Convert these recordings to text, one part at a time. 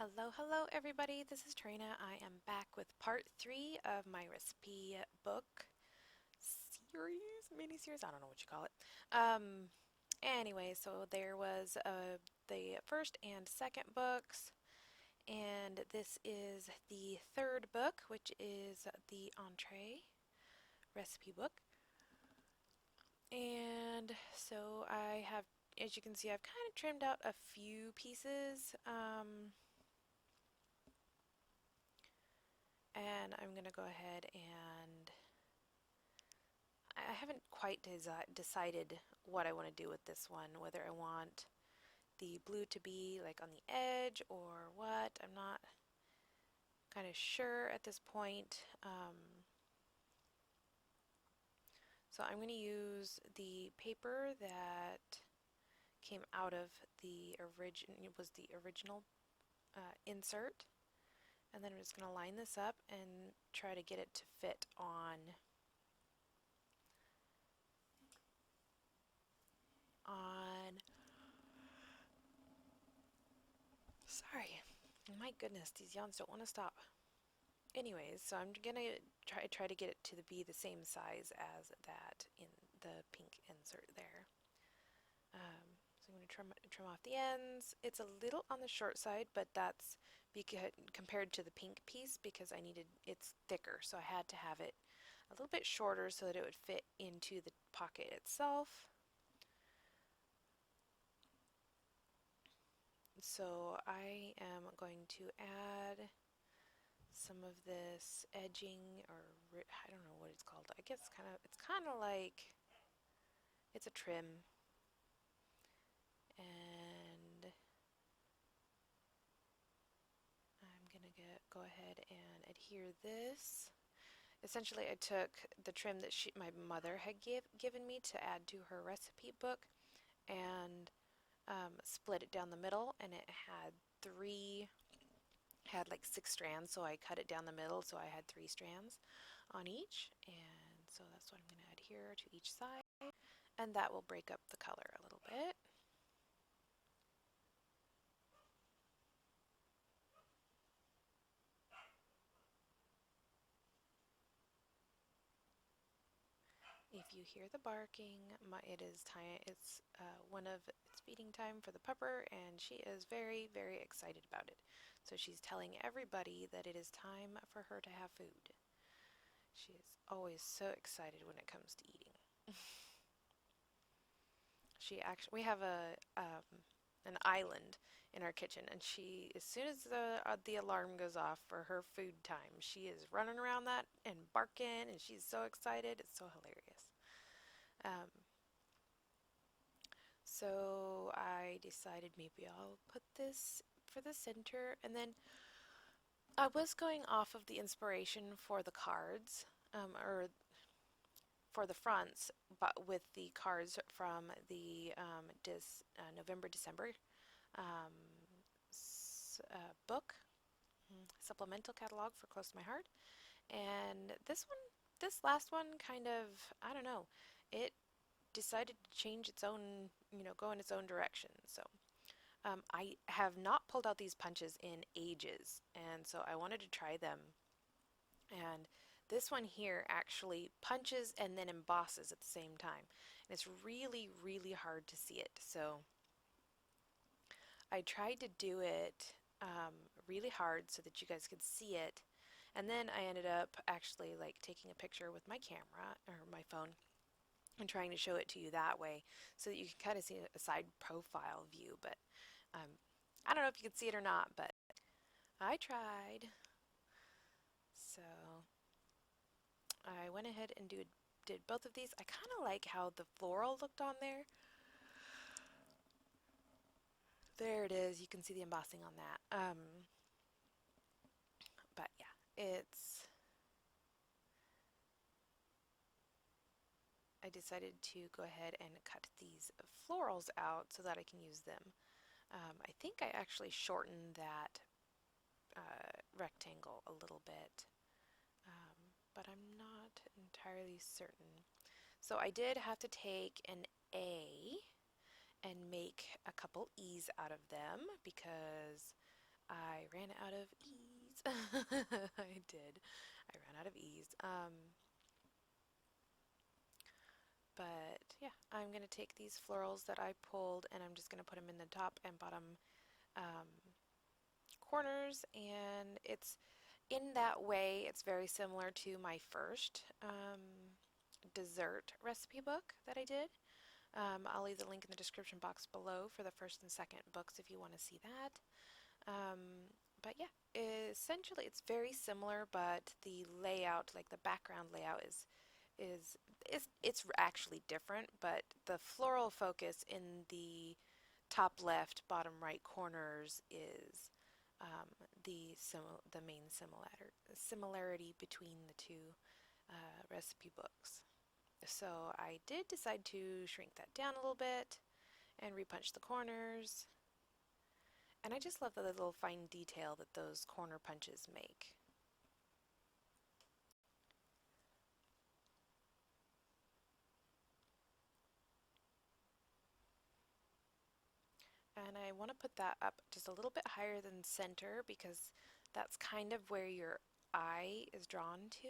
Hello everybody. This is Trina. I am back with part 3 of my recipe book mini-series, I don't know what you call it. Anyway, so there was the first and second books, and this is the third book, which is the entree recipe book. And so I have, as you can see, I've kind of trimmed out a few pieces. And I'm going to go ahead and I haven't quite decided what I want to do with this one, whether I want the blue to be like on the edge or what. I'm not kind of sure at this point. So I'm going to use the paper that came out of the original insert, and then I'm just going to line this up and try to get it to fit on. Sorry, my goodness, these yawns don't want to stop. Anyways, so I'm gonna try to get it to be the same size as that in the pink insert there. So I'm gonna trim off the ends. It's a little on the short side, but that's because compared to the pink piece, because it's thicker, so I had to have it a little bit shorter so that it would fit into the pocket itself. So I am going to add some of this edging, or I don't know what it's called. I guess it's kind of like it's a trim, and I'm gonna go ahead and adhere this. Essentially, I took the trim that my mother had given me to add to her recipe book, and split it down the middle, and it had like 6 strands, so I cut it down the middle, so I had 3 strands on each, and so that's what I'm going to adhere to each side, and that will break up the color a little bit. If you hear the barking, it's feeding time for the pupper, and she is very, very excited about it. So she's telling everybody that it is time for her to have food. She is always so excited when it comes to eating. We have an island in our kitchen, and as soon as the alarm goes off for her food time, she is running around that and barking, and she's so excited. It's so hilarious. So I decided maybe I'll put this for the center, and then I was going off of the inspiration for the cards, or for the fronts, but with the cards from the November December um, book, supplemental catalog for Close to My Heart. And this last one kind of, I don't know, it decided to change its own, go in its own direction. So I have not pulled out these punches in ages, and so I wanted to try them. And this one here actually punches and then embosses at the same time. And it's really, really hard to see it. So I tried to do it really hard so that you guys could see it. And then I ended up actually like taking a picture with my camera or my phone and trying to show it to you that way so that you can kind of see a side profile view. But I don't know if you could see it or not, but I tried. So I went ahead and did both of these. I kind of like how the floral looked on there. There it is. You can see the embossing on that. But yeah, I decided to go ahead and cut these florals out so that I can use them. I think I actually shortened that rectangle a little bit, but I'm not entirely certain. So I did have to take an A and make a couple E's out of them because I ran out of ease. I did. I ran out of ease. But yeah, I'm going to take these florals that I pulled and I'm just going to put them in the top and bottom um, corners, and it's in that way it's very similar to my first dessert recipe book that I did. I'll leave the link in the description box below for the first and second books if you want to see that. But yeah, essentially it's very similar, but the layout, like the background layout, is it's actually different. But the floral focus in the top left, bottom right corners is the main similarity between the two recipe books. So I did decide to shrink that down a little bit and repunch the corners. And I just love the little fine detail that those corner punches make. And I want to put that up just a little bit higher than center because that's kind of where your eye is drawn to.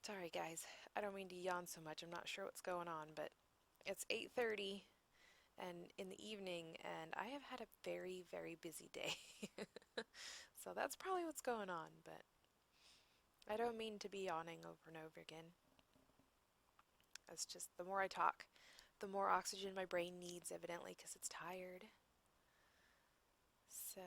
Sorry guys, I don't mean to yawn so much. I'm not sure what's going on, but it's 8:30 and in the evening and I have had a very, very busy day. So that's probably what's going on, but I don't mean to be yawning over and over again. It's just the more I talk, the more oxygen my brain needs, evidently, because it's tired. So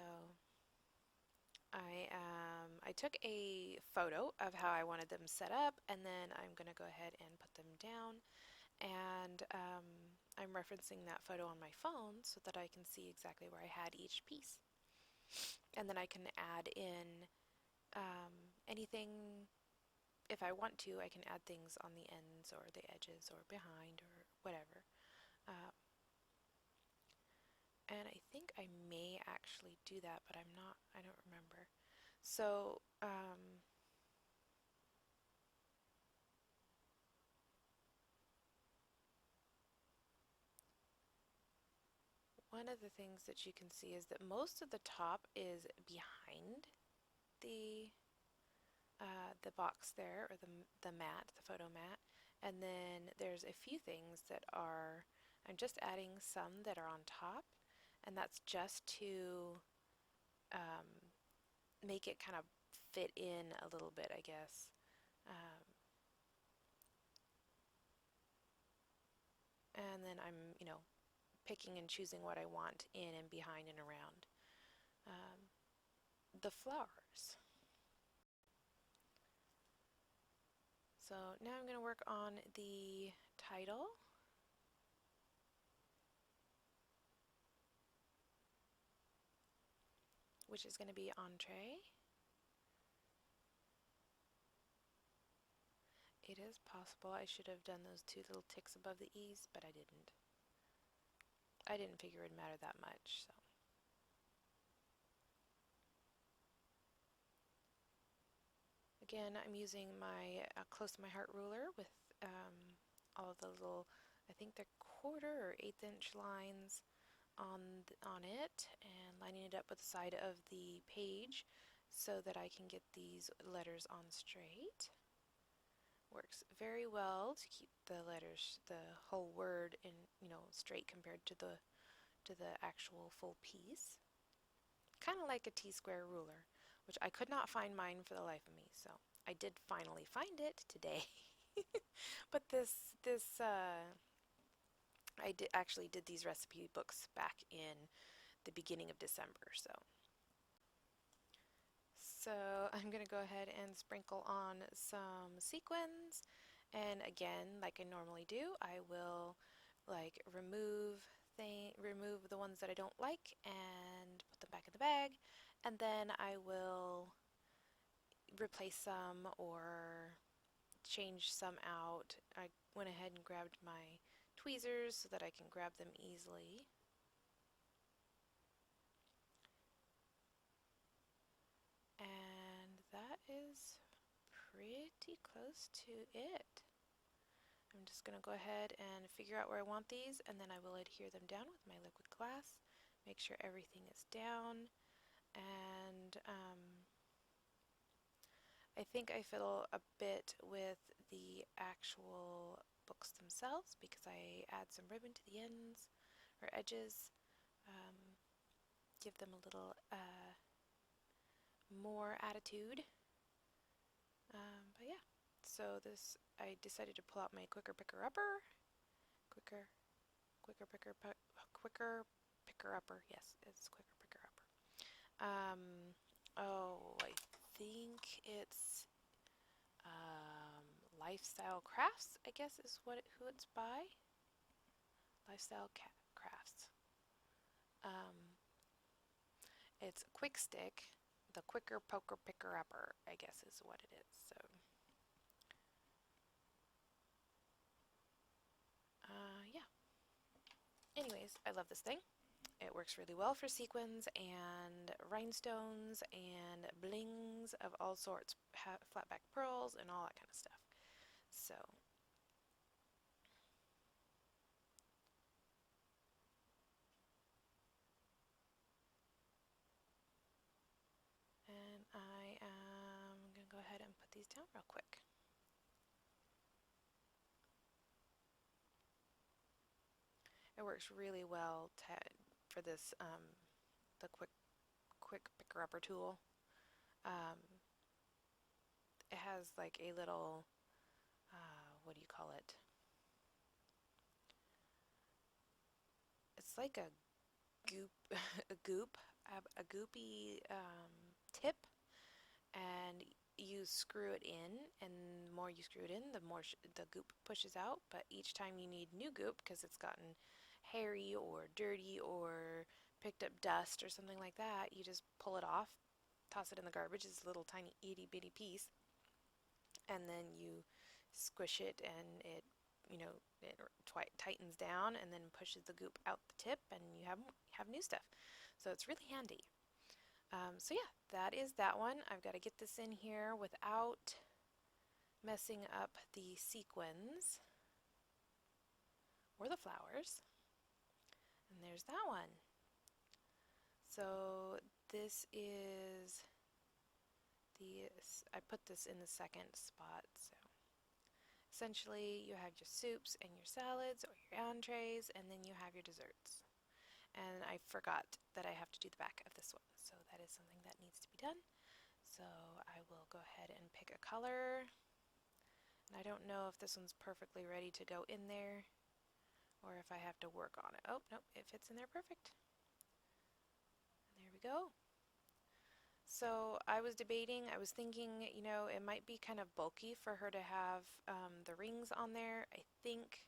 I took a photo of how I wanted them set up, and then I'm going to go ahead and put them down. And I'm referencing that photo on my phone so that I can see exactly where I had each piece. And then I can add in anything. If I want to, I can add things on the ends or the edges or behind or whatever. Uh, and I think I may actually do that, but I don't remember. So, one of the things that you can see is that most of the top is behind the the box there, or the mat, the photo mat, and then there's a few things that are, I'm just adding some that are on top, and that's just to um, make it kind of fit in a little bit, I guess. Um, and then I'm, picking and choosing what I want in and behind and around the flowers. So now I'm going to work on the title, which is going to be entree. It is possible I should have done those two little ticks above the E's, but I didn't. I didn't figure it would matter that much, so. Again, I'm using my close to my heart ruler with all of the little, I think they're quarter or eighth inch lines on it, and lining it up with the side of the page so that I can get these letters on straight. Works very well to keep the letters, the whole word in, straight compared to the actual full piece. Kind of like a T-square ruler, which I could not find mine for the life of me, so I did finally find it today. But I actually did these recipe books back in the beginning of December, so I'm going to go ahead and sprinkle on some sequins. And again, like I normally do, I will like remove the ones that I don't like and put them back in the bag. And then I will replace some or change some out. I went ahead and grabbed my tweezers so that I can grab them easily. And that is pretty close to it. I'm just going to go ahead and figure out where I want these, and then I will adhere them down with my liquid glass. Make sure everything is down, and I think I fiddle a bit with the actual books themselves because I add some ribbon to the ends or edges, um, give them a little more attitude. But yeah, so this I decided to pull out my quicker picker upper, quicker, quicker picker, quicker picker upper. Yes, it's quicker picker upper. Oh, I think it's Lifestyle Crafts, I guess is who it's by. Lifestyle Crafts. Um, it's Quick Stick, the quicker poker picker upper, I guess is what it is. So, yeah. Anyways, I love this thing. It works really well for sequins and rhinestones and blings of all sorts, flat back pearls and all that kind of stuff. So, and I am going to go ahead and put these down real quick. It works really well for this, the quick picker upper tool. Um, it has like a little, what do you call it? It's like a goop, a goop, a goopy tip, and you screw it in, and the more you screw it in, the more the goop pushes out. But each time you need new goop because it's gotten hairy or dirty or picked up dust or something like that, you just pull it off, toss it in the garbage. It's a little tiny itty bitty piece, and then you squish it, and it tightens down, and then pushes the goop out the tip, and you have new stuff. So it's really handy. So yeah, that is that one. I've got to get this in here without messing up the sequins or the flowers. And there's that one. So this is I put this in the second spot. So essentially you have your soups and your salads or your entrees, and then you have your desserts. And I forgot that I have to do the back of this one, so that is something that needs to be done. So I will go ahead and pick a color. And I don't know if this one's perfectly ready to go in there or if I have to work on it. Oh, nope, it fits in there perfect. And there we go. So I was debating, I was thinking, it might be kind of bulky for her to have the rings on there. I think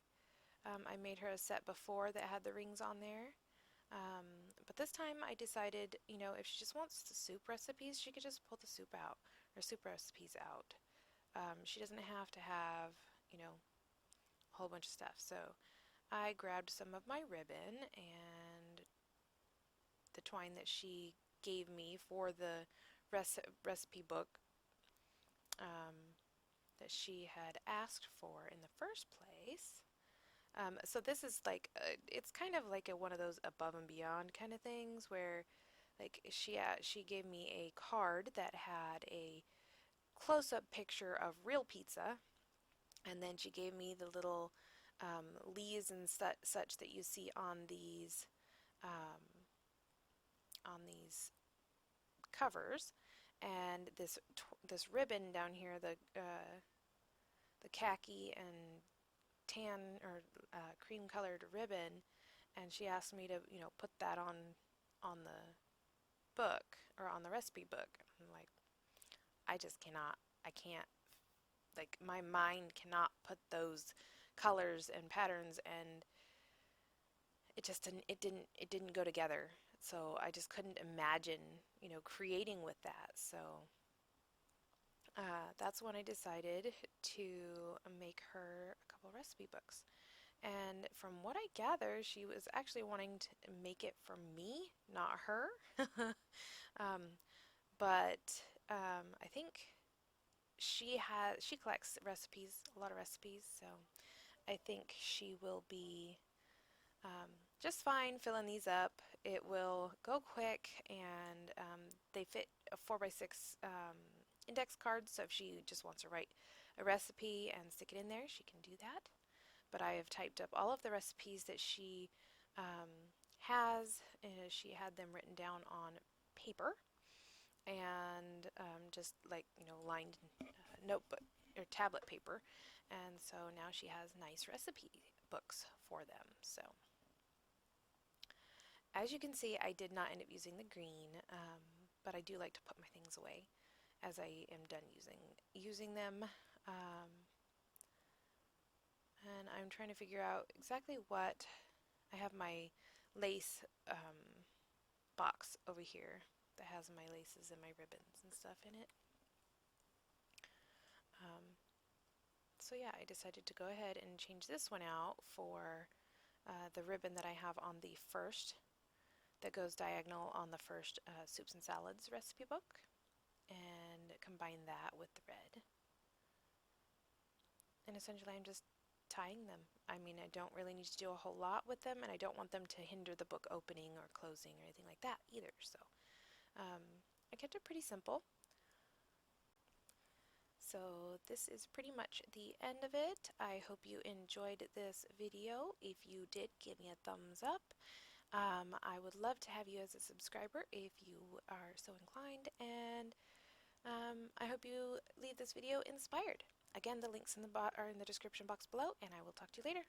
I made her a set before that had the rings on there. But this time I decided, if she just wants the soup recipes, she could just pull the soup out, or soup recipes out. She doesn't have to have, a whole bunch of stuff. So I grabbed some of my ribbon and the twine that she gave me for the recipe book um, that she had asked for in the first place. So this is like, it's kind of like one of those above and beyond kind of things where like she gave me a card that had a close-up picture of real pizza, and then she gave me the little leaves and such that you see um, on these covers, and this ribbon down here, the khaki and tan or cream-colored ribbon, and she asked me to put that on the book or on the recipe book. I'm like, I just cannot. I can't. Like my mind cannot put those colors and patterns, and it didn't go together. So I just couldn't imagine creating with that. So that's when I decided to make her a couple recipe books. And from what I gather, she was actually wanting to make it for me, not her. um, but I think she collects recipes, a lot of recipes. So I think she will be um, just fine filling these up. It will go quick, and they fit a 4x6 index card, so if she just wants to write a recipe and stick it in there, she can do that. But I have typed up all of the recipes that she has. She had them written down on paper and just like, lined notebook or tablet paper. And so now she has nice recipe books for them. So as you can see, I did not end up using the green, but I do like to put my things away as I am done using them. Um, and I'm trying to figure out exactly what I have my lace box over here that has my laces and my ribbons and stuff in it. Um, so yeah, I decided to go ahead and change this one out for the ribbon that I have on the first, that goes diagonal on the first soups and salads recipe book, and combine that with the red. And essentially I'm just tying them. I mean, I don't really need to do a whole lot with them, and I don't want them to hinder the book opening or closing or anything like that either. So um, I kept it pretty simple. So this is pretty much the end of it. I hope you enjoyed this video. If you did, give me a thumbs up. I would love to have you as a subscriber if you are so inclined, and I hope you leave this video inspired. Again, the links in the are in the description box below, and I will talk to you later.